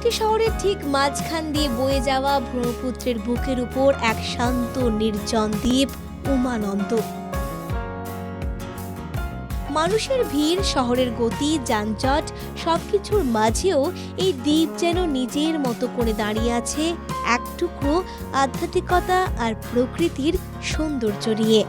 গুয়াহাটি শহরের ঠিক মাঝখান দিয়ে বয়ে যাওয়া ব্রহ্মপুত্রের বুকের উপর এক শান্ত নির্জন দ্বীপ উমানন্দ। মানুষের ভিড়, শহরের গতি, যানজট সবকিছুর মাঝেও এই দ্বীপ যেন নিজের মতো করে দাঁড়িয়ে আছে এক টুকরো আধ্যাত্মিকতা আর প্রকৃতির সৌন্দর্য নিয়ে।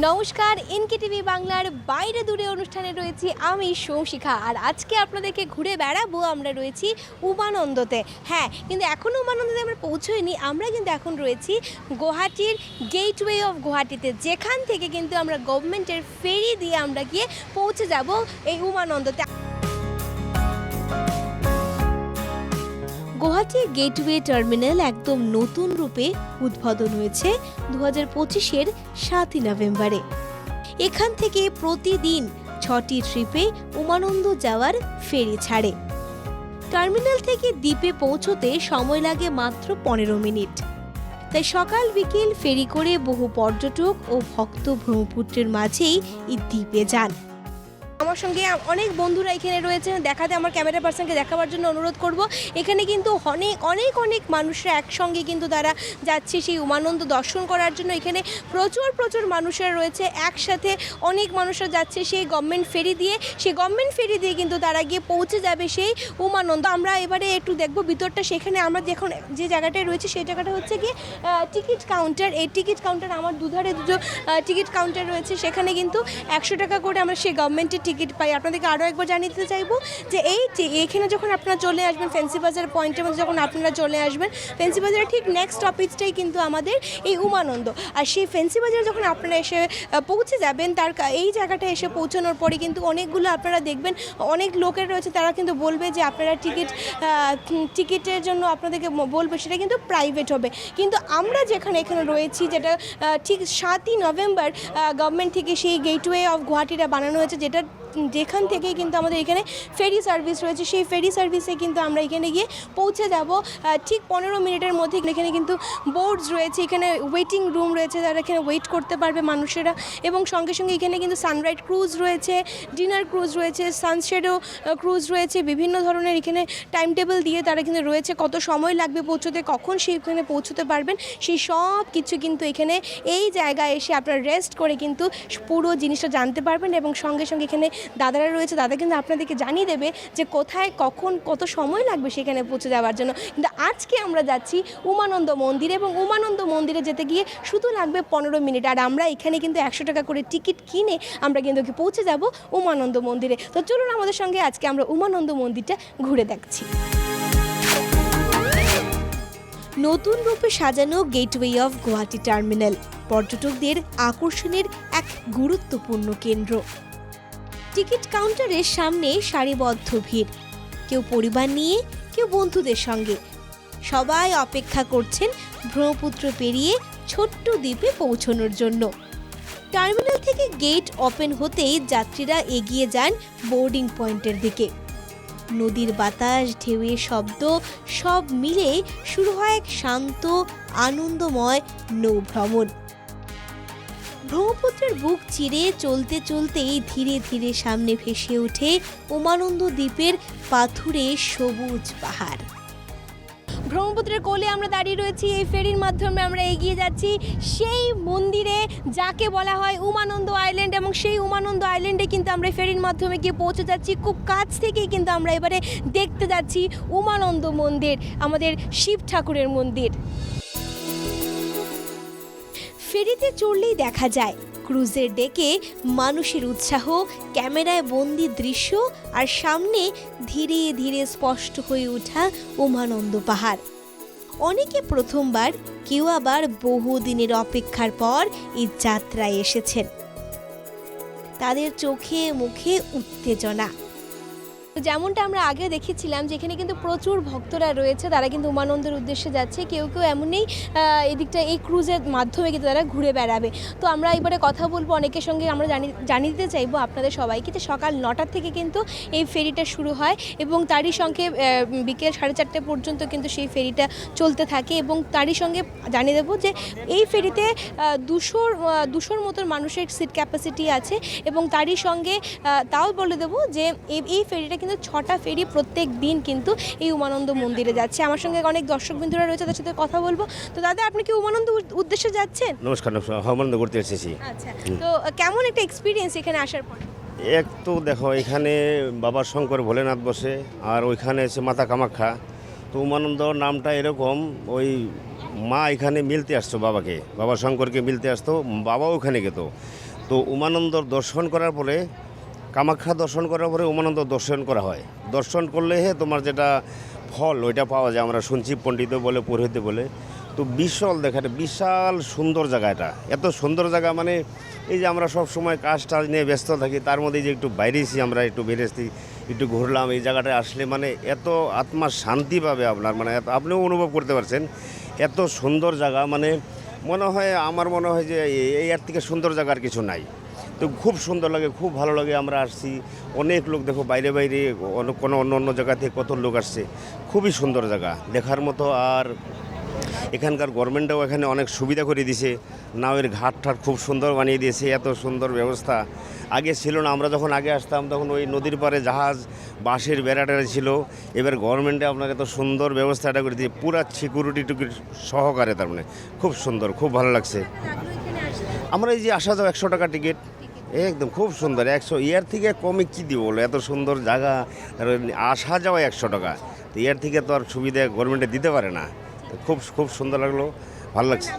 নমস্কার, এনকে টিভি বাংলার বাইরে দূরে অনুষ্ঠানে রয়েছি আমি সৌশিখা। আর আজকে আপনাদেরকে ঘুরে বেড়াবো, আমরা রয়েছি উমানন্দতে। হ্যাঁ, কিন্তু এখনও উমানন্দতে আমরা পৌঁছইনি। আমরা কিন্তু এখন রয়েছি গুয়াহাটির গেটওয়ে অফ গুয়াহাটিতে, যেখান থেকে কিন্তু আমরা গভর্নমেন্টের ফেরি দিয়ে আমরা গিয়ে পৌঁছে যাব এই উমানন্দতে। গুয়াহাটি গেটওয়ে টার্মিনাল একদম নতুন রূপে উদ্বোধন হয়েছে 2025-এর 7ই নভেম্বরে। এখান থেকে প্রতিদিন 6টি ট্রিপে উমানন্দ যাওয়ার ফেরি ছাড়ে। টার্মিনাল থেকে দ্বীপে পৌঁছতে সময় লাগে মাত্র 15 মিনিট। তাই সকাল বিকেল ফেরি করে বহু পর্যটক ও ভক্ত ব্রহ্মপুত্রের মাঝেই এই দ্বীপে যান। আমার সঙ্গে অনেক বন্ধুরা এখানে রয়েছেন, দেখাতে আমার ক্যামেরা পার্সনকে দেখাবার জন্য অনুরোধ করব। এখানে কিন্তু অনেক মানুষরা একসঙ্গে কিন্তু তারা যাচ্ছে সেই উমানন্দ দর্শন করার জন্য। এখানে প্রচুর মানুষরা রয়েছে একসাথে, অনেক মানুষরা যাচ্ছে সেই গভর্নমেন্ট ফেরি দিয়ে। সেই গভর্নমেন্ট ফেরি দিয়ে কিন্তু তারা গিয়ে পৌঁছে যাবে সেই উমানন্দ। আমরা এবারে একটু দেখবো ভিতরটা। সেখানে আমরা যখন যে জায়গাটায় রয়েছে সেই জায়গাটা হচ্ছে কি টিকিট কাউন্টার। এই টিকিট কাউন্টার আমার দুধারে দুটো টিকিট কাউন্টার রয়েছে। সেখানে কিন্তু 100 টাকা করে আমরা সেই গভর্নমেন্টের টিকিট পাই। আপনাদেরকে আরও একবার জানিয়ে দিতে চাইবো যে এইখানে যখন আপনারা চলে আসবেন, ফ্যান্সি বাজার পয়েন্টের মধ্যে যখন আপনারা চলে আসবেন, ফ্যান্সি বাজারের ঠিক নেক্সট স্টপেজটাই কিন্তু আমাদের এই উমানন্দ। আর সেই ফ্যান্সি বাজারে যখন আপনারা এসে পৌঁছে যাবেন, তার এই জায়গাটা এসে পৌঁছানোর পরে কিন্তু অনেকগুলো আপনারা দেখবেন অনেক লোকের রয়েছে, তারা কিন্তু বলবে যে আপনারা টিকিটের জন্য আপনাদেরকে বলবে সেটা কিন্তু প্রাইভেট হবে। কিন্তু আমরা এখানে রয়েছি, যেটা ঠিক 7ই নভেম্বর গভর্নমেন্ট থেকে সেই গেটওয়ে অফ গুয়াহাটিটা বানানো হয়েছে, যেখান থেকেই কিন্তু আমাদের এখানে ফেরি সার্ভিস রয়েছে। সেই ফেরি সার্ভিসে কিন্তু আমরা এখানে গিয়ে পৌঁছে যাব ঠিক 15 মিনিটের মধ্যে। এখানে কিন্তু বোর্ডস রয়েছে, এখানে ওয়েটিং রুম রয়েছে, তারা এখানে ওয়েট করতে পারবে মানুষেরা। এবং সঙ্গে এখানে কিন্তু সানরাইজ ক্রুজ রয়েছে, ডিনার ক্রুজ রয়েছে, সানসেটও ক্রুজ রয়েছে। বিভিন্ন ধরনের এখানে টাইম টেবিল দিয়ে তারা কিন্তু রয়েছে, কত সময় লাগবে পৌঁছতে, কখন সেখানে পৌঁছতে পারবেন, সেই সব কিছু কিন্তু এখানে এই জায়গায় এসে আপনারা রেস্ট করে কিন্তু পুরো জিনিসটা জানতে পারবেন। এবং সঙ্গে এখানে দাদারা রয়েছে, দাদা কিন্তু আপনাদেরকে জানিয়ে দেবে যে কোথায় কখন কত সময় লাগবে সেখানে পৌঁছে যাওয়ার জন্য। কিন্তু আজকে আমরা যাচ্ছি উমানন্দ মন্দিরে, এবং উমানন্দ মন্দিরে যেতে গিয়ে শুধু লাগবে 15 মিনিট। আর আমরা এখানে কিন্তু 100 টাকা করে টিকিট কিনে আমরা কিন্তু পৌঁছে যাব উমানন্দ মন্দিরে। তো চলুন আমাদের সঙ্গে আজকে আমরা উমানন্দ মন্দিরটা ঘুরে দেখছি। নতুন রূপে সাজানো গেটওয়ে অফ গুয়াহাটি টার্মিনাল পর্যটকদের আকর্ষণের এক গুরুত্বপূর্ণ কেন্দ্র। টিকিট কাউন্টারের সামনে সারিবদ্ধ ভিড়, কেউ পরিবার নিয়ে, কেউ বন্ধুদের সঙ্গে। সবাই অপেক্ষা করছেন ব্রহ্মপুত্র পেরিয়ে ছোট্ট দ্বীপে পৌঁছানোর জন্য। টার্মিনাল থেকে গেট ওপেন হতেই যাত্রীরা এগিয়ে যান বোর্ডিং পয়েন্টের দিকে। নদীর বাতাস, ঢেউয়ের শব্দ সব মিলে শুরু হয় এক শান্ত আনন্দময় নৌভ্রমণ। ব্রহ্মপুত্রের বুক চিরে চলতেই ধীরে ধীরে সামনে ভেসে ওঠে উমানন্দ দ্বীপের পাথুরে সবুজ পাহাড়। ব্রহ্মপুত্রের কোলে আমরা দাঁড়িয়ে রয়েছি, এই ফেরির মাধ্যমে আমরা এগিয়ে যাচ্ছি সেই মন্দিরে যাকে বলা হয় উমানন্দ আইল্যান্ড। এবং সেই উমানন্দ আইল্যান্ডে কিন্তু আমরা ফেরির মাধ্যমে গিয়ে পৌঁছে যাচ্ছি। খুব কাছ থেকেই কিন্তু আমরা এবারে দেখতে যাচ্ছি উমানন্দ মন্দির, আমাদের শিব ঠাকুরের মন্দির। ফেরিতে চড়লেই দেখা যায় ক্রুজের ডেকে মানুষের উৎসাহ, ক্যামেরায় বন্দি দৃশ্য, আর সামনে ধীরে ধীরে স্পষ্ট হয়ে ওঠা উমানন্দ পাহাড়। অনেকে প্রথমবার, কেউ আবার বহুদিনের অপেক্ষার পর এই যাত্রায় এসেছেন। তাদের চোখে মুখে উত্তেজনা। যেমনটা আমরা আগে দেখেছিলাম, যেখানে কিন্তু প্রচুর ভক্তরা রয়েছে, তারা কিন্তু উমানন্দের উদ্দেশ্যে যাচ্ছে। কেউ এমনই এদিকটা এই ক্রুজের মাধ্যমে কিন্তু তারা ঘুরে বেড়াবে। তো আমরা এবারে কথা বলবো অনেকের সঙ্গে। আমরা জানিয়ে দিতে চাইবো আপনাদের সবাইকে যে সকাল 9টা থেকে কিন্তু এই ফেরিটা শুরু হয়, এবং তারই সঙ্গে বিকেল 4:30 পর্যন্ত কিন্তু সেই ফেরিটা চলতে থাকে। এবং তারই সঙ্গে জানিয়ে দেবো যে এই ফেরিতে 200 মতন মানুষের সিট ক্যাপাসিটি আছে। এবং তারই সঙ্গে তাও বলে দেবো যে এই ফেরিটা কিন্তু কিন্তু 6টা ফেরি প্রত্যেক দিন কিন্তু এই উমানন্দ মন্দিরে যাচ্ছে। আমার সঙ্গে অনেক দর্শকবৃন্দরা রয়েছে, তাদের সাথে কথা বলবো। তো দাদা, আপনি কি উমানন্দ উদ্দেশ্যে যাচ্ছেন? নমস্কার, উমানন্দ ঘুরতে এসেছি। আচ্ছা, তো কেমন একটা এক্সপিরিয়েন্স এখানে আসার পর? এক তো দেখো, এখানে বাবা শঙ্কর ভোলেনাথ বসে, আর ওইখানে এসে মাতা কামাখ্যা। তো উমানন্দ নামটা এরকম, ওই মা এখানে মিলতে আসতো বাবাকে, বাবা শঙ্করকে মিলতে আসতো, বাবাও ওখানে যেত। তো উমানন্দ দর্শন করার পরে, কামাখ্যা দর্শন করার পরে উমানন্দ দর্শন করা হয়। দর্শন করলে তোমার যেটা ফল ওইটা পাওয়া যায়, আমরা শুনছি পণ্ডিত বলে, পুরোহিত বলে। তো বিশাল সুন্দর জায়গা, এটা এত সুন্দর জায়গা, মানে এই যে আমরা সব সময় কাজ টাজ নিয়ে ব্যস্ত থাকি, তার মধ্যে যে একটু বাইরেছি, আমরা একটু বেরিয়েছি, একটু ঘুরলাম, এই জায়গাটায় আসলে মানে এত আত্মার শান্তি পাবে আপনার, মানে আপনিও অনুভব করতে পারছেন। এত সুন্দর জায়গা, মানে আমার মনে হয় যে এই এর থেকে সুন্দর জায়গা আর কিছু নাই। তো খুব সুন্দর লাগে, খুব ভালো লাগে। আমরা আসছি, অনেক লোক দেখো, বাইরে অন্য জায়গা থেকে কত লোক আসছে। খুবই সুন্দর জায়গা, দেখার মতো। আর এখানকার গভর্নমেন্টও এখানে অনেক সুবিধা করে দিয়েছে, নাওয়ের ঘাট খুব সুন্দর বানিয়ে দিয়েছে, এত সুন্দর ব্যবস্থা আগে ছিল না। আমরা যখন আগে আসতাম তখন ওই নদীর পাড়ে জাহাজ, বাঁশের বেড়াটা ছিল। এবার গভর্নমেন্টে আপনাকে এত সুন্দর ব্যবস্থাটা করে দিয়ে, পুরা সিকিউরিটি সহকারে, তার মানে খুব সুন্দর, খুব ভালো লাগছে। আমরা এই যে আসা যাও 100 টাকা টিকিট, একদম খুব সুন্দর। 100 ইয়ার থেকে কমে কী দিব বলো, এত সুন্দর জায়গা, আসা যাওয়া 100 টাকা। তো ইয়ার থেকে তো আর সুবিধা গভর্নমেন্টে দিতে পারে না। খুব খুব সুন্দর লাগলো, ভালো লাগছে।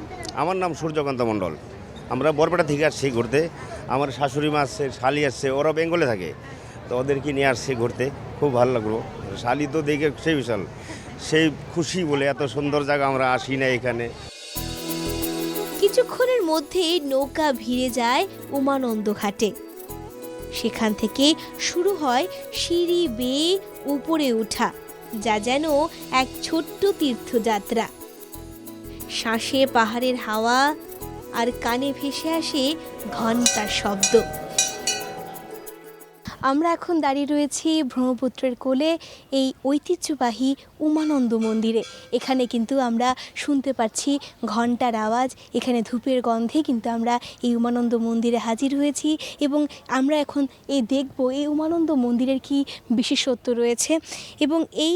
আমার নাম সূর্যকান্ত মণ্ডল। আমরা বরপেটা থেকে আসছি ঘুরতে। আমার শাশুড়ি মা আসছে, শালি আসছে, ওরা বেঙ্গলে থাকে, তো ওদেরকে নিয়ে আসছি ঘুরতে। খুব ভালো লাগলো। শালি তো দেখে সেই বিশাল, সেই খুশি বলে, এত সুন্দর জায়গা আমরা আসি না এখানে। কিছুক্ষণের মধ্যেই নৌকা ভিড়ে যায় উমানন্দ ঘাটে। সেখান থেকে শুরু হয় সিঁড়ি বেয়ে উপরে ওঠা, যা যেন এক ছোট্ট তীর্থযাত্রা। শ্বাসে পাহাড়ের হাওয়া, আর কানে ভেসে আসে ঘন্টার শব্দ। আমরা এখন দাঁড়িয়ে রয়েছি ব্রহ্মপুত্রের কোলে এই ঐতিহ্যবাহী উমানন্দ মন্দিরে। এখানে কিন্তু আমরা শুনতে পাচ্ছি ঘণ্টার আওয়াজ, এখানে ধূপের গন্ধে কিন্তু আমরা এই উমানন্দ মন্দিরে হাজির হয়েছি, এবং আমরা এখন দেখব এই উমানন্দ মন্দিরের কি বিশেষত্ব রয়েছে। এবং এই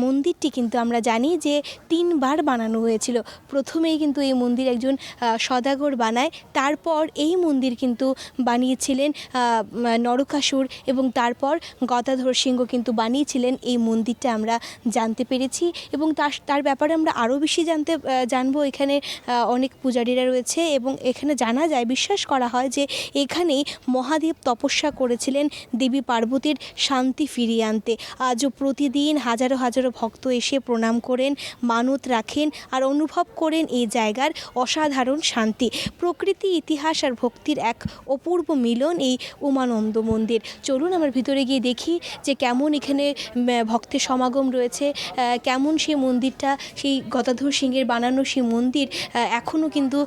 মন্দিরটি কিন্তু আমরা জানি যে 3 বার বানানো হয়েছিল। প্রথমেই কিন্তু এই মন্দির একজন সদাগর বানায়, তারপর এই মন্দির কিন্তু বানিয়েছিলেন নরকাসুর, এবং তারপর গদাধর সিংহ কিন্তু বানিয়েছিলেন এই মন্দিরটা, আমরা জানতে পেরেছি। এবং তার ব্যাপারে আমরা আরও বেশি জানবো। এখানে অনেক পূজারীরা রয়েছে, এবং এখানে জানা যায়, বিশ্বাস করা হয় যে এখানেই মহাদেব তপস্যা করেছিলেন দেবী পার্বতীর শান্তি ফিরিয়ে আনতে। আজও প্রতিদিন হাজারো হাজারো ভক্ত এসে প্রণাম করেন, মানত রাখেন, আর অনুভব করেন এই জায়গার অসাধারণ শান্তি। প্রকৃতি, ইতিহাস আর ভক্তির এক অপূর্ব মিলন এই উমানন্দ মন্দির। চলুন আমার ভিতরে গিয়ে দেখি যে কেমন এখানে ভক্তের সমাগম রয়েছে, কেমন সেই মন্দিরটা, সেই গদাধর সিংহের বানানো সেই মন্দির এখনও কিন্তু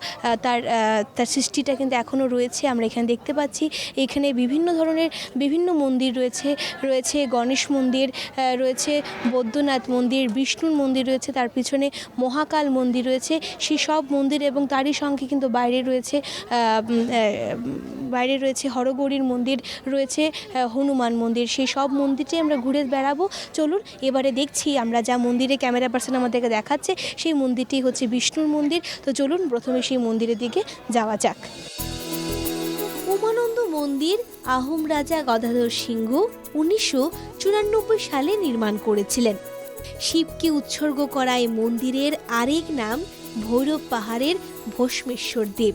তার সৃষ্টিটা কিন্তু এখনও রয়েছে, আমরা এখানে দেখতে পাচ্ছি। এখানে বিভিন্ন ধরনের বিভিন্ন মন্দির রয়েছে গণেশ মন্দির রয়েছে, বৈদ্যনাথ মন্দির, বিষ্ণুর মন্দির রয়েছে, তার পিছনে মহাকাল মন্দির রয়েছে। সেই সব মন্দির, এবং তারই সঙ্গে কিন্তু বাইরে রয়েছে হরগৌরীর মন্দির, রয়েছে হনুমান মন্দির। সেই সব মন্দিরটি আমরা ঘুরে বেড়াবো। চলুন এবারে দেখছি আমরা যা মন্দিরে ক্যামেরা পার্সন আমাদেরকে দেখাচ্ছে, সেই মন্দিরটি হচ্ছে বিষ্ণুর মন্দির। তো চলুন প্রথমে সেই মন্দিরের দিকে যাওয়া যাক। উমানন্দ মন্দির আহোম রাজা গদাধর সিংহ 1994 সালে নির্মাণ করেছিলেন। শিবকে উৎসর্গ করা এই মন্দিরের আরেক নাম ভৈরব পাহাড়ের ভস্মেশ্বর দেব।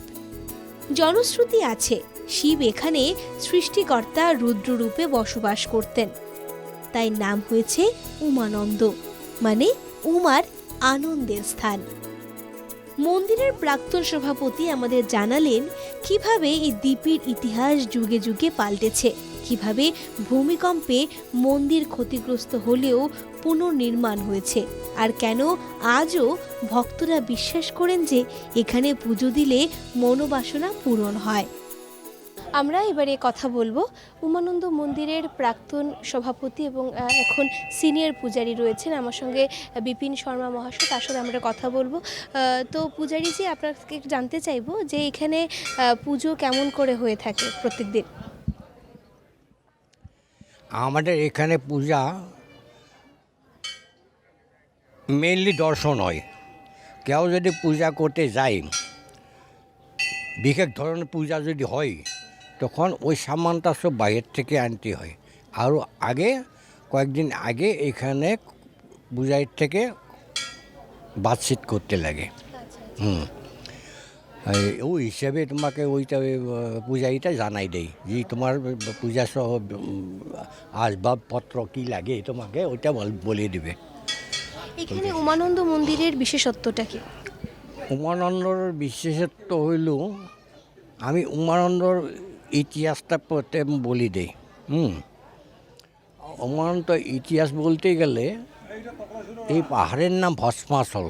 জনশ্রুতি আছে শিব এখানে সৃষ্টিকর্তা রুদ্ররূপে বসবাস করতেন, তাই নাম হয়েছে উমানন্দ, মানে উমার আনন্দের স্থান। মন্দিরের প্রাক্তন সভাপতি আমাদের জানালেন কিভাবে এই দ্বীপের ইতিহাস যুগে যুগে পাল্টেছে, কিভাবে ভূমিকম্পে মন্দির ক্ষতিগ্রস্ত হলেও পুনর্নির্মাণ হয়েছে, আর কেন আজও ভক্তরা বিশ্বাস করেন যে এখানে পুজো দিলে মনোবাসনা পূরণ হয়। আমরা এবারে কথা বলবো উমানন্দ মন্দিরের প্রাক্তন সভাপতি এবং এখন সিনিয়র পূজারী রয়েছেন আমার সঙ্গে, বিপিন শর্মা মহাশয়, তার সাথে আমরা কথা বলবো। তো পূজারীজি, আপনাকে জানতে চাইবো যে এখানে পুজো কেমন করে হয়ে থাকে প্রত্যেক দিন? আমাদের এখানে পূজা মেইনলি দর্শন হয়। কেউ যদি পূজা করতে যায়, বিশেষ ধরনের পূজা যদি হয়, তখন ওই সামানটা সব বাইরের থেকে আনতে হয়। আরও আগে কয়েকদিন আগে এখানে পূজার থেকে বাতচিত করতে লাগে। ওই হিসাবে তোমাকে ওইটা পূজাইটা জানাই দেয় যে তোমার পূজা সহ আসবাবপত্র কী লাগে তোমাকে ওইটা বলে দিবে। এখানে উমানন্দ মন্দিরের বিশেষত্বটা কি? উমানন্দর বিশেষত্ব হইল, আমি উমানন্দর ইতিহাসটা পড়তে বলি দেই। উমানন্দ ইতিহাস বলতে গেলে এই পাহাড়ের নাম ভস্মাচল।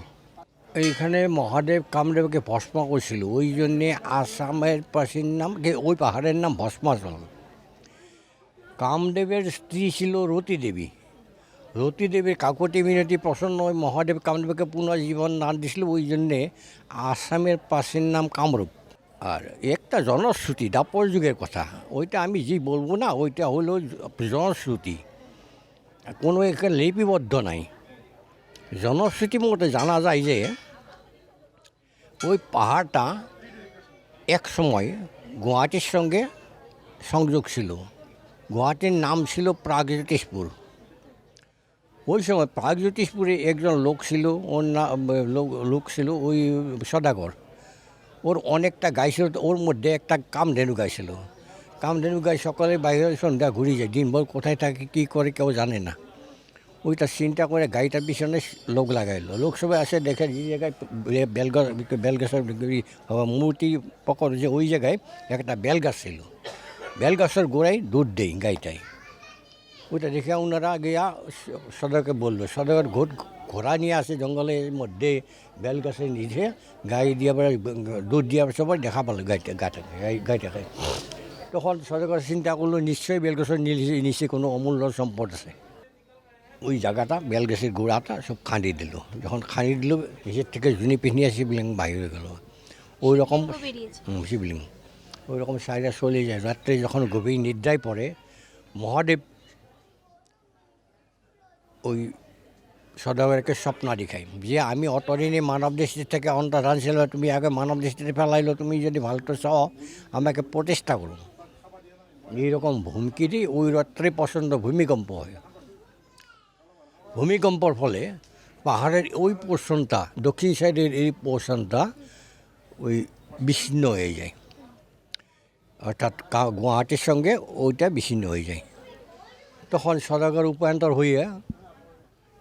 এইখানে মহাদেব কামদেবকে ভস্ম করছিল, ওই জন্যে আসামের পাশের নাম ওই পাহাড়ের নাম ভস্মাচল। কামদেবের স্ত্রী ছিল রতি দেবী। রতি দেবীর কাকতি মিনতি প্রসন্ন ওই মহাদেব কামদেবকে পুনর্জীবন দান দিছিল, ওই জন্যে আসামের পাশের নাম কামরূপ। আর একটা জনশ্রুতি দাপর যুগের কথা, ওইটা আমি যে বলবো না, ওইটা হলো জনশ্রুতি, কোনো এখানে লিপিবদ্ধ নাই। জনশ্রুতি মতে জানা যায় যে ওই পাহাড়টা এক সময় গুয়াহাটির সঙ্গে সংযোগ ছিল। গুয়াহাটির নাম ছিল প্রাগজ্যোতিষপুর। ওই সময় প্রাগজ্যোতিষপুরে একজন লোক ছিল, ওর লোক ছিল ওই সদাগর। ওর অনেকটা গাই ছিল, ওর মধ্যে একটা কামধেনু গাই ছিল। কামধেনু গাই সকালে বাইরে সন্ধ্যা ঘুরে যায়, দিনভর কোথায় থাকে কী করে কেউ জানে না। ওইটা চিন্তা করে গাড়িটার পিছনে লোক লাগাইলো। লোক সবাই আসে দেখে যে জায়গায় বেলগাছের মূর্তি পকর যে ওই জায়গায় একটা বেলগাছ ছিল, বেলগাছের গোড়ায় দুধ দেয় গাইটাই। ওইটা দেখে ওনারা গিয়া সদরকে বললো, সদর ঘোড়া নিয়ে আসে জঙ্গলের মধ্যে বেলগাছের নিচে গাই দিয়ে দুধ দিয়ে সবাই দেখা পেলো গাইটাকে। তখন সদর চিন্তা করলো নিশ্চয়ই বেলগাছের নিচে কোনো অমূল্য সম্পদ আছে। ওই জায়গাটা বেলগাছের গোড়াটা সব খাঁড়ি দিল। যখন খাঁড়ি দিল, নিচের থেকে জুনি পিনিয়ে শিবলিঙ্গ বাইরে গেল। ওই রকম শিবলিঙ্গ ওই রকম সাইডে চলে যায়। রাত্রে যখন গভীর নিদ্রায় পড়ে, মহাদেব ওই সদাগরকে স্বপ্ন দেখায় যে আমি অতদিনে মানব দৃষ্টি থেকে অন্তরান ছিল, তুমি আগে মানব দৃষ্টিতে ফেলাইলো, তুমি যদি ভালো চাও আমাকে প্রতিষ্ঠা করো। এইরকম হুমকি দিয়ে ওই রাত্রে প্রচণ্ড ভূমিকম্প হয়। ভূমিকম্পর ফলে পাহাড়ের ওই পোর্শনটা, দক্ষিণ সাইডের এই পোর্শনটা ওই বিচ্ছিন্ন হয়ে যায়, অর্থাৎ গুয়াহাটির সঙ্গে ওইটা বিচ্ছিন্ন হয়ে যায়। তখন সদাগর রূপান্তর হয়ে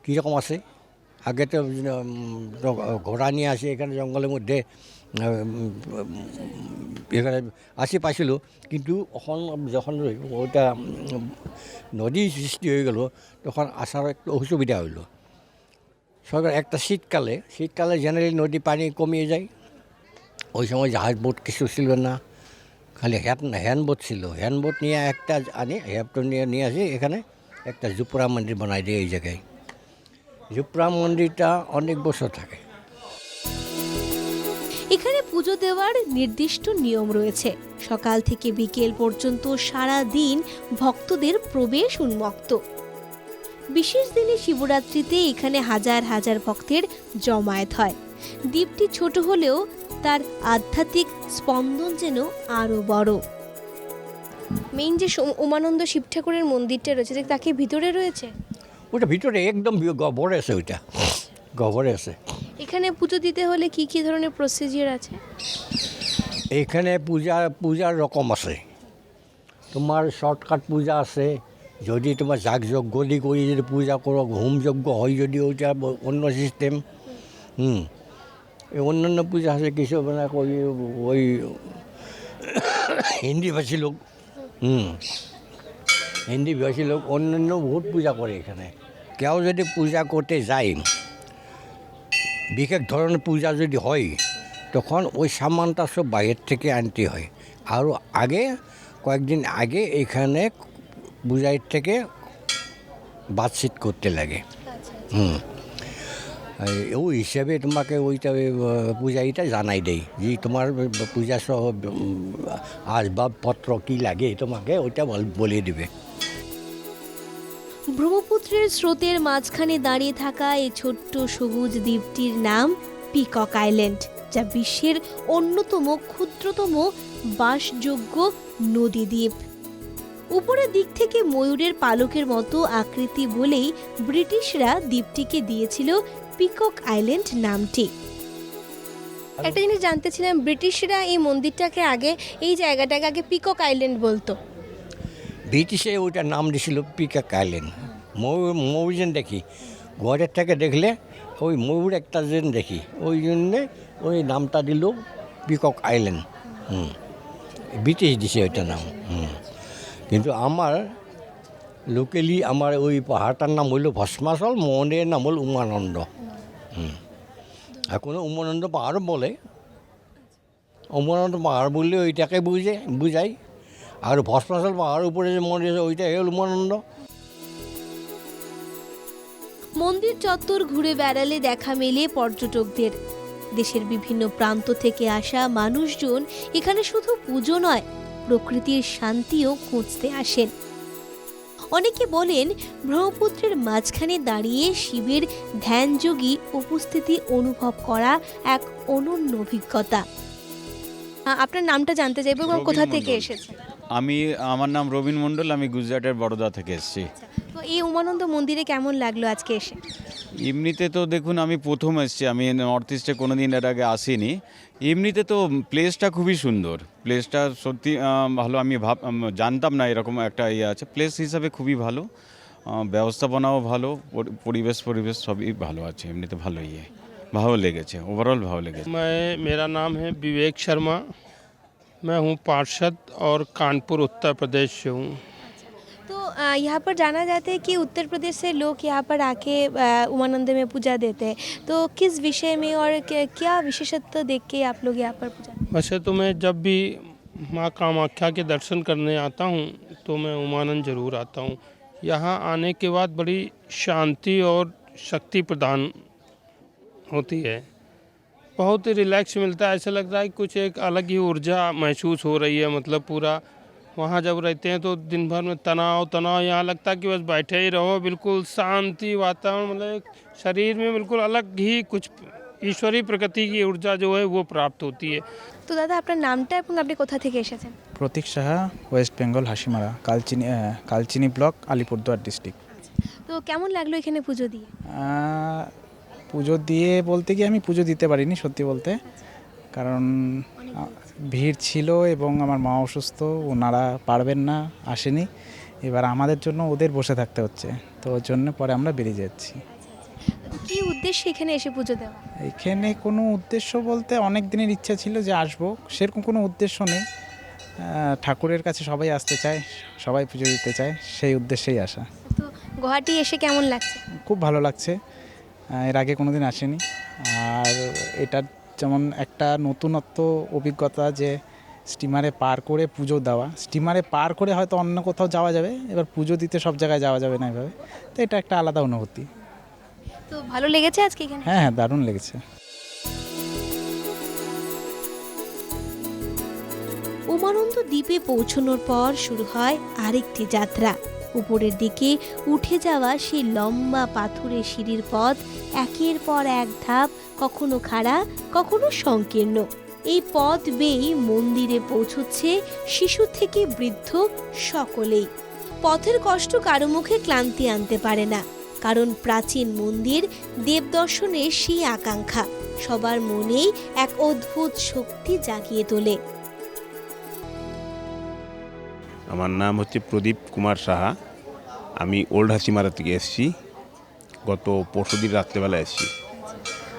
কীরকম আছে, আগে তো ঘোড়া নিয়ে আসে এখানে জঙ্গলের মধ্যে এখানে আসি পাইছিল, কিন্তু যখন ওইটা নদী সৃষ্টি হয়ে গেল, তখন আসার একটু অসুবিধা হইল। সরকার একটা শীতকালে জেনারেলি নদী পানি কমিয়ে যায়। ওই সময় জাহাজ বোট কিছু ছিল না, খালি হ্যান্ডবোট ছিল। হ্যান্ডবোট নিয়ে একটা আনি, হ্যান্ডবোট নিয়ে আসি এখানে একটা জুপরা মন্দির বানাই দিয়ে এই জায়গায়। জুপরা মন্দিরটা অনেক বছর থাকে। এখানে পুজো দেওয়ার নির্দিষ্ট নিয়ম রয়েছে। সকাল থেকে বিকেল পর্যন্ত সারা দিন ভক্তদের প্রবেশ উন্মুক্ত। বিশেষ দিনে শিবরাত্রিতে এখানে হাজার হাজার ভক্তের জমায়েত হয়। দ্বীপটি ছোট হলেও তার আধ্যাত্মিক স্পন্দন যেন আরো বড়। মেইন যে উমানন্দ শিব ঠাকুরের মন্দিরটা রয়েছে, তাকে ভিতরে রয়েছে? ওটা ভিতরে একদম গহ্বরে আছে, ওইটা গহ্বরে আছে। এখানে পুজো দিতে হলে কি কি ধরনের প্রসিজিওর আছে? এখানে পূজার রকম আছে। তোমার শর্টকাট পূজা আছে, যদি তোমার যাগযজ্ঞ দিয়ে করে যদি পূজা করো, হোমযজ্ঞ হয় যদি, ওইটা অন্য সিস্টেম। অন্যান্য পূজা আছে কিছু মানে ওই হিন্দি ভাষী লোক অন্যান্য বহুত পূজা করে এখানে। কেউ যদি পূজা করতে যায়, বিশেষ ধরনের পূজা যদি হয়, তখন ওই সামানটা সব বাইরের থেকে আনতে হয়। আরও আগে কয়েকদিন আগে এখানে পূজার থেকে বাতচিত করতে লাগে। ওই হিসাবে তোমাকে ওইটা পূজাইটা জানাই দেয় যে তোমার পূজা সহ আসবাবপত্র কী লাগে তোমাকে ওইটা বলে দেবে। ব্রহ্মপুত্রের স্রোতের মাঝখানে দাঁড়িয়ে থাকা এই ছোট্ট সবুজ দ্বীপটির নাম পিকক আইল্যান্ড, যা বিশ্বের অন্যতম ক্ষুদ্রতম বাসযোগ্য নদী দ্বীপ। উপরের দিক থেকে ময়ূরের পালকের মতো আকৃতি বলেই ব্রিটিশরা দ্বীপটিকে দিয়েছিল পিকক আইল্যান্ড নামটি। একটা জিনিস জানতে ছিলাম, ব্রিটিশরা এই মন্দিরটাকে আগে, এই জায়গাটাকে আগে পিকক আইল্যান্ড বলতো। ব্রিটিশে ওইটার নাম দিয়েছিল পিকক আইল্যান্ড। ময়ূর যেন দেখি ঘরের থেকে দেখলে ওই ময়ূর একটা যেন দেখি, ওই জন্যে ওই নামটা দিল পিকক আইল্যান্ড। ব্রিটিশ দিছে ওইটার নাম। কিন্তু আমার লোকালি আমার ওই পাহাড়টার নাম হইল ভস্মাচল, মনের নাম হল উমানন্দ। এখনও উমানন্দ পাহাড় বলে, উমানন্দ পাহাড় বললে ওইটাকে বুঝাই। আর ভস্মাচল পাহাড়ের উপরে যে মন্দির আছে ওইটা হল উমানন্দ। মন্দির চত্বর ঘুরে বেড়ালে দেখা মেলে পর্যটকদের। দেশের বিভিন্ন প্রান্ত থেকে আসা মানুষজন এখানে শুধু পুজো নয়, প্রকৃতির শান্তিও খুঁজতে আসেন। অনেকে বলেন ব্রহ্মপুত্রের মাঝখানে দাঁড়িয়ে শিবের ধ্যানযোগী উপস্থিতি অনুভব করা এক অনন্য অভিজ্ঞতা। আপনার নামটা জানতে চাইবো এবং কোথা থেকে এসেছেন? আমার নাম রবীন মণ্ডল, আমি গুজরাটের বড়োদা থেকে এসেছি। তো এই উমানন্দ মন্দিরে কেমন লাগলো আজকে এসে? এমনিতে তো দেখুন আমি প্রথম এসেছি, আমি নর্থ ইস্টে কোনো দিন এর আগে আসিনি। এমনিতে তো প্লেসটা খুবই সুন্দর, প্লেসটা সত্যি ভালো। আমি জানতাম না এরকম একটা ইয়ে আছে। প্লেস হিসাবে খুবই ভালো, ব্যবস্থাপনাও ভালো, পরিবেশ সবই ভালো আছে। এমনিতে ভালো লেগেছে, ওভারঅল ভালো লেগেছে। मेरा नाम है विवेक शर्मा, मैं हूँ पार्षद और कानपुर उत्तर प्रदेश से हूँ। तो यहाँ पर जाना जाता है कि उत्तर प्रदेश से लोग यहाँ पर आके उमानंद में पूजा देते हैं, तो किस विषय में और क्या विशेषत्व देख के आप लोग यहाँ पर पूजा? वैसे तो मैं जब भी माँ कामाख्या के दर्शन करने आता हूँ तो मैं उमानंद ज़रूर आता हूँ। यहाँ आने के बाद बड़ी शांति और शक्ति प्रदान होती है, बहुत ही रिलैक्स मिलता है। ऐसा लगता है कुछ एक अलग ही ऊर्जा महसूस हो रही है। मतलब पूरा वहाँ जब रहते हैं तो दिन भर में तनाव यहाँ लगता है कि बस बैठे ही रहो, बिल्कुल शांति वातावरण। मतलब एक शरीर में बिल्कुल अलग ही कुछ ईश्वरीय प्रकृति की ऊर्जा जो है वो प्राप्त होती है। তো দাদা আপনার নামটা এবং আপনি কোথা থেকে এসেছেন? Pratik Saha, West Bengal, Hasimara, Kalchini block, Alipurduar district. তো কেমন লাগলো এখানে পুজো দিয়ে? পুজো দিয়ে বলতে গিয়ে আমি পুজো দিতে পারিনি সত্যি বলতে, কারণ ভিড় ছিল এবং আমার মা অসুস্থ, ওনারা পারবেন না, আসেনি। এবার আমাদের জন্য ওদের বসে থাকতে হচ্ছে, তো ওর জন্য পরে আমরা বেরিয়ে যাচ্ছি। কি উদ্দেশ্যে এখানে এসে পুজো দেওয়া? এখানে কোনো উদ্দেশ্য বলতে অনেক দিনের ইচ্ছা ছিল যে আসবো, সেরকম কোনো উদ্দেশ্য নেই। ঠাকুরের কাছে সবাই আসতে চায়, সবাই পুজো দিতে চায়, সেই উদ্দেশ্যেই আসা। তো গুয়াহাটি এসে কেমন লাগছে? খুব ভালো লাগছে, এর আগে কোনো দিন আসেনি। আর এটা যেমন একটা নতুনত্ব অভিজ্ঞতা যে স্টিমারে পার করে পুজো দেওয়া। স্টিমারে পার করে হয়তো অন্য কোথাও যাওয়া যাবে, এবার পুজো দিতে সব জায়গায় যাওয়া যাবে না এভাবে, তো এটা একটা আলাদা অনুভূতি। তো ভালো লেগেছে আজকে এখানে? হ্যাঁ, দারুণ লেগেছে। উমানন্দ দ্বীপে পৌঁছানোর পর শুরু হয় আরেকটি যাত্রা। উপরের দিকে উঠে যাওয়া সেই লম্বা পাথুরে সিঁড়ির পথ একের পর এক ধাপ, কখনো খাড়া কখনো সংকীর্ণ। এই পথ বেয়ে মন্দিরে পৌঁছচ্ছে শিশু থেকে বৃদ্ধ সকলেই। পথের কষ্ট কারো মুখে ক্লান্তি আনতে পারে না, কারণ প্রাচীন মন্দির দেবদর্শনের সেই আকাঙ্ক্ষা সবার মনেই এক অদ্ভুত শক্তি জাগিয়ে তোলে। আমার নাম হচ্ছে প্রদীপ কুমার সাহা, আমি ওল্ড হাসিমারা থেকে এসেছি, গত পরশুদিন রাত্রেবেলা এসেছি।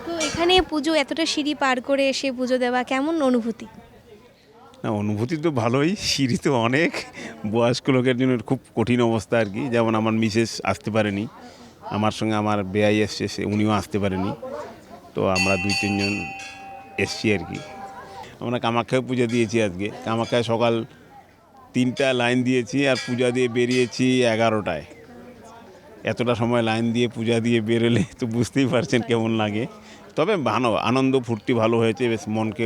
তো এখানে পুজো, এতটা সিঁড়ি পার করে এসে পুজো দেওয়া কেমন অনুভূতি? না, অনুভূতি তো ভালোই, সিঁড়ি তো অনেক, বয়স্ক লোকের জন্য খুব কঠিন অবস্থা আর কি। যেমন আমার মিসেস আসতে পারেনি, আমার সঙ্গে আমার বেয়াই এসছে, উনিও আসতে পারেনি, তো আমরা 2-3 জন এসছি আর কি। আমরা কামাখ্যায় পুজো দিয়েছি আজকে। কামাখ্যায় সকাল 3টা লাইন দিয়েছি আর পূজা দিয়ে বেরিয়েছি 11টায়। এতটা সময় লাইন দিয়ে পূজা দিয়ে বেরোলে তো বুঝতেই পারছেন কেমন লাগে। তবে ভালো আনন্দ ফুর্তি ভালো হয়েছে, বেশ মনকে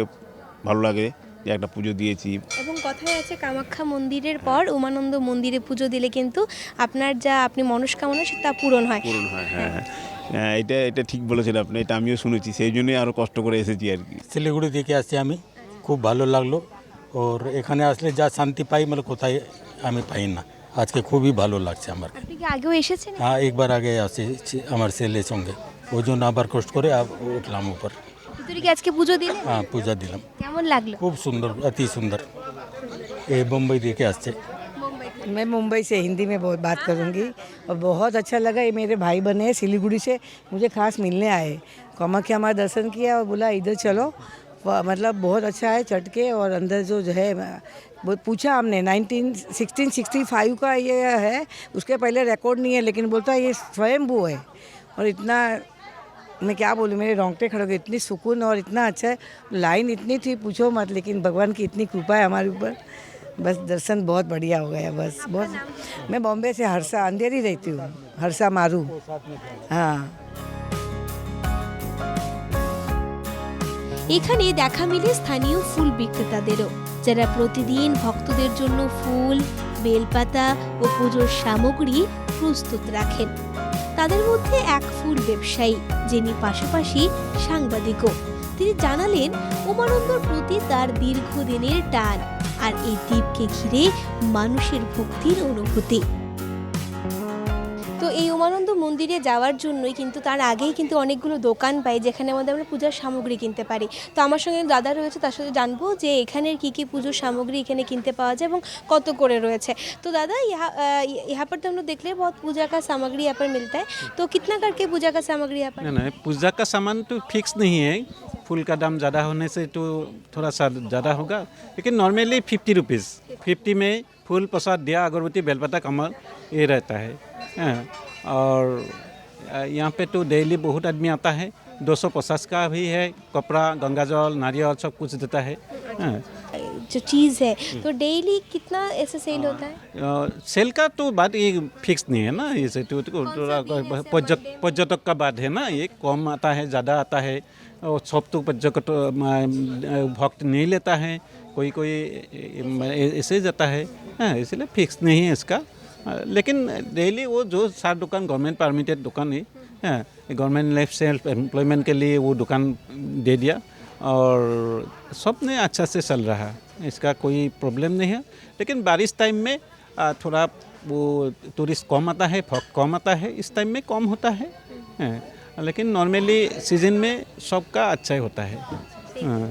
ভালো লাগে যে যে একটা পুজো দিয়েছি। এবং কথায় আছে কামাখ্যা মন্দিরের পর উমানন্দ মন্দিরে পুজো দিলে কিন্তু আপনার যা আপনি মনস্কামনা সেটা পূরণ হয়। পূরণ হয়, হ্যাঁ হ্যাঁ, এটা ঠিক বলেছেন আপনি, এটা আমিও শুনেছি, সেই জন্যই আরও কষ্ট করে এসেছি আর কি। শিলিগুড়ি থেকে আসছি আমি, খুব ভালো লাগলো। ওর এখানে আসলে যা শান্তি পাই মানে কোথায় আমি পাই না। আজকে খুবই ভালো লাগছে আমার। আপনি কি আগেও এসেছেন? হ্যাঁ, একবার আগে আসছি আমার ছেলের সঙ্গে, ওই জন্য আবার কষ্ট করে উঠলাম উপর। ভিতরে কি আজকে পুজো দিলেন? হ্যাঁ, পূজা দিলাম। কেমন লাগলো? খুব সুন্দর, অতি সুন্দর। এই বোম্বাই থেকে আসছে। मैं मुंबई से हिंदी में बहुत बात करूंगी और बहुत अच्छा लगा। ये मेरे भाई बने हैं सिलीगुड़ी से, मुझे खास मिलने आए। कामाख्या हमारा दर्शन किया और बोला इधर चलो, मतलब बहुत अच्छा है चढ़ के। और अंदर जो है वो पूछा हमने 1665 का ये है, उसके पहले रिकॉर्ड नहीं है, लेकिन बोलता है ये स्वयंभू है। और इतना मैं क्या बोलूँ, मेरे रोंगटे खड़े हो गए, इतनी सुकून और इतना अच्छा है। लाइन इतनी थी पूछो मत, लेकिन भगवान की इतनी कृपा है हमारे ऊपर, बस दर्शन बहुत बढ़िया हो गया। बस बहुत। मैं बॉम्बे से हरसा अंधेरी रहती हूँ, हरसा मारू। हाँ, এখানে দেখা মিলে স্থানীয় ফুল বিক্রেতাদেরও, যারা প্রতিদিন ভক্তদের জন্য ফুল, বেলপাতা ও পুজোর সামগ্রী প্রস্তুত রাখেন। তাদের মধ্যে এক ফুল ব্যবসায়ী, যিনি পাশাপাশি সাংবাদিকও। তিনি জানালেন উমানন্দর প্রতি তার দীর্ঘদিনের টান আর এই দ্বীপকে ঘিরে মানুষের ভক্তির অনুভূতি। তো এই উমানন্দ মন্দিরে যাওয়ার জন্যই কিন্তু তার আগেই কিন্তু অনেকগুলো দোকান পাই, যেখানে আমাদের আমরা পূজার সামগ্রী কিনতে পারি। তো আমার সঙ্গে দাদা রয়েছে, তার সাথে জানবো যে এখানের কি কি পুজোর সামগ্রী এখানে কিনতে পাওয়া যায় এবং কত করে রয়েছে। তো दादा यहाँ पर तो हम लोग देख रहे हैं बहुत पूजा का सामग्री यहाँ पर मिलता है, तो कितना करके पूजा का सामग्री यहाँ पर? नहीं, पूजा का सामान तो फिक्स नहीं है। फूल का दाम ज़्यादा होने से तो थोड़ा सा ज़्यादा होगा, लेकिन नॉर्मली 50 रुपीज़। 50 में फूल, प्रसाद, दिया, अगरबत्ती, बेलपत्ता, कमल ये रहता है। हाँ, और यहाँ पे तो डेली बहुत आदमी आता है। 250 का भी है, कपड़ा, गंगाजल, नारियल सब कुछ देता है। हाँ, जो चीज़ है तो डेली कितना ऐसे सेल होता है? सेल का तो बात ये फिक्स नहीं है ना, ये से तो पर्यटक का बात है ना, ये कम आता है, ज़्यादा आता है। और सब तो पर्यटक भक्त नहीं लेता है, कोई कोई ऐसे जाता है। हाँ, इसलिए फिक्स नहीं है इसका। लेकिन डेली वो जो 7 दुकान गवर्नमेंट परमिटेड दुकान है, हाँ, गवर्नमेंट लाइफ सेल्फ एम्प्लॉयमेंट के लिए वो दुकान दे दिया और सब ने अच्छा से चल रहा है, इसका कोई प्रॉब्लम नहीं है। लेकिन बारिश टाइम में थोड़ा वो टूरिस्ट कम आता है, भक्त कम आता है, इस टाइम में कम होता है। हाँ, लेकिन नॉर्मली सीजन में सबका अच्छा ही होता है। हाँ,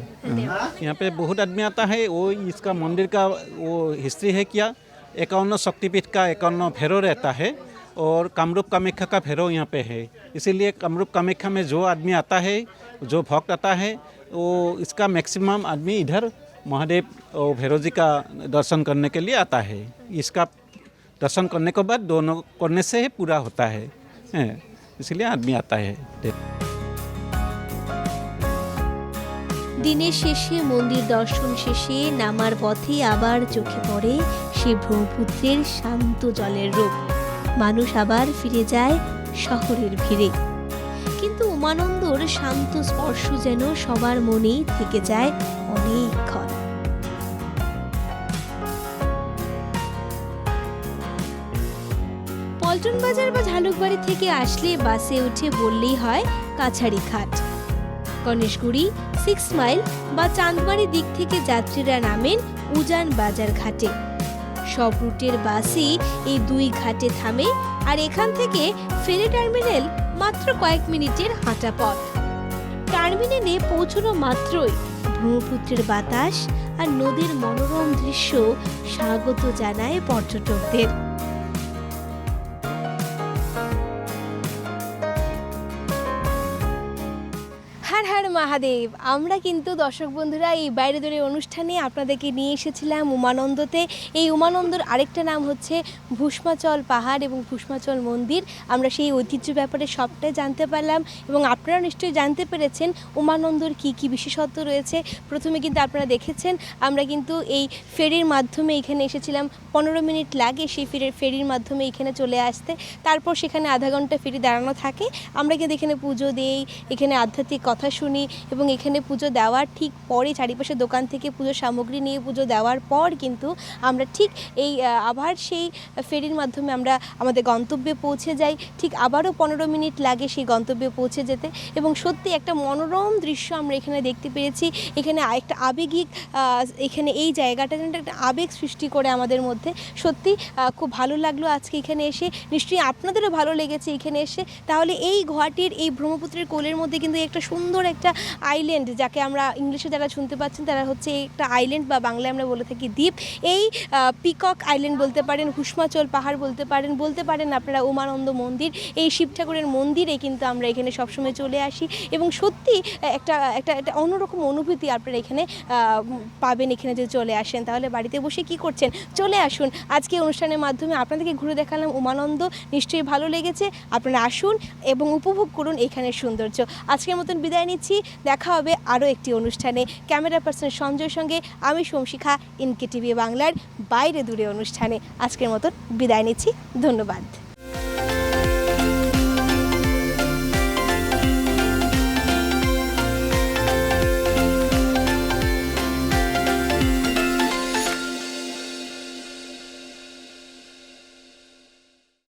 यहाँ पे बहुत आदमी आता है। वो इसका मंदिर का वो हिस्ट्री है क्या, 51 शक्तिपीठ का 51 भैरव रहता है और कामरूप कामाख्या का भैरव यहाँ पे है। इसीलिए कामरूप कामाख्या में जो आदमी आता है, जो भक्त आता है, वो इसका मैक्सिमम आदमी इधर महादेव और भैरव जी का दर्शन करने के लिए आता है। इसका दर्शन करने के बाद दोनों करने से पूरा होता है, इसलिए आदमी आता है। দিনের শেষে মন্দির দর্শন শেষে নামার পথে আবার চোখে পড়ে সে ব্রহ্মপুত্রের শান্ত জলের রূপ। মানুষ আবার ফিরে যায় শহরের ভিড়ে, কিন্তু উমানন্দর শান্ত স্পর্শ যেন সবার মনেই থেকে যায় অনেকক্ষণ। পল্টন বাজার বা ঝালুকবাড়ি থেকে আসলে বাসে উঠে বললেই হয় কাছারি ঘাট। গণেশগুড়ি, 6 মাইল বা চাঁদবাড়ি দিক থেকে যাত্রীরা নামেন উজান বাজার ঘাটে। সব রুটের বাসই এই 2 ঘাটে থামে, আর এখান থেকে ফেরি টার্মিনাল মাত্র কয়েক মিনিটের হাঁটা পথ। টার্মিনালে পৌঁছানো মাত্রই ব্রহ্মপুত্রের বাতাস আর নদীর মনোরম দৃশ্য স্বাগত জানায় পর্যটকদের। হর হর মহাদেব। আমরা কিন্তু দর্শক বন্ধুরা এই বাইরে দূরে অনুষ্ঠানে আপনাদেরকে নিয়ে এসেছিলাম উমানন্দতে। এই উমানন্দর আরেকটা নাম হচ্ছে ভূষ্মাচল পাহাড় এবং ভূষ্মাচল মন্দির। আমরা সেই ঐতিহ্য ব্যাপারে সবটাই জানতে পারলাম এবং আপনারা নিশ্চয়ই জানতে পেরেছেন উমানন্দর কি কি বিশেষত্ব রয়েছে। প্রথমে কিন্তু আপনারা দেখেছেন আমরা কিন্তু এই ফেরির মাধ্যমে এখানে এসেছিলাম। 15 মিনিট লাগে সেই ফেরির মাধ্যমে এখানে চলে আসতে। তারপর সেখানে আধা ঘন্টা ফেরি দাঁড়ানো থাকে। আমরা কিন্তু এখানে পুজো দিই, এখানে আধ্যাত্মিক কথা কথা শুনি এবং এখানে পুজো দেওয়ার ঠিক পরে চারিপাশে দোকান থেকে পুজোর সামগ্রী নিয়ে পুজো দেওয়ার পর কিন্তু আমরা ঠিক এই আবার সেই ফেরির মাধ্যমে আমরা আমাদের গন্তব্যে পৌঁছে যাই। ঠিক আবারও 15 মিনিট লাগে সেই গন্তব্যে পৌঁছে যেতে এবং সত্যি একটা মনোরম দৃশ্য আমরা এখানে দেখতে পেরেছি। এখানে একটা আবেগিক এখানে এই জায়গাটা যেন একটা আবেগ সৃষ্টি করে আমাদের মধ্যে। সত্যি খুব ভালো লাগলো আজকে এখানে এসে। নিশ্চয়ই আপনাদেরও ভালো লেগেছে এখানে এসে। তাহলে এই গুয়াহাটির এই ব্রহ্মপুত্রের কোলের মধ্যে কিন্তু একটা সুন্দর একটা আইল্যান্ড, যাকে আমরা ইংলিশে যারা শুনতে পাচ্ছেন তারা হচ্ছে একটা আইল্যান্ড বা বাংলায় আমরা বলে থাকি দ্বীপ। এই পিকক আইল্যান্ড বলতে পারেন, হুসমাচল পাহাড় বলতে পারেন আপনারা উমানন্দ মন্দির, এই শিব ঠাকুরের মন্দিরে কিন্তু আমরা এখানে সবসময় চলে আসি এবং সত্যি একটা একটা একটা অন্যরকম অনুভূতি আপনারা এখানে পাবেন এখানে যদি চলে আসেন। তাহলে বাড়িতে বসে কি করছেন, চলে আসুন। আজকে অনুষ্ঠানের মাধ্যমে আপনাদেরকে ঘুরে দেখালাম উমানন্দ, নিশ্চয়ই ভালো লেগেছে। আপনারা আসুন এবং উপভোগ করুন এখানের সৌন্দর্য। আজকের মতন বিদায় নিচ্ছি, দেখা হবে আরও একটি অনুষ্ঠানে। ক্যামেরা পার্সন সঞ্জয়ের সঙ্গে আমি সোমশিখা, ইনকে টিভি বাংলার বাইরে দূরে অনুষ্ঠানে আজকের মতন বিদায় নিচ্ছি। ধন্যবাদ।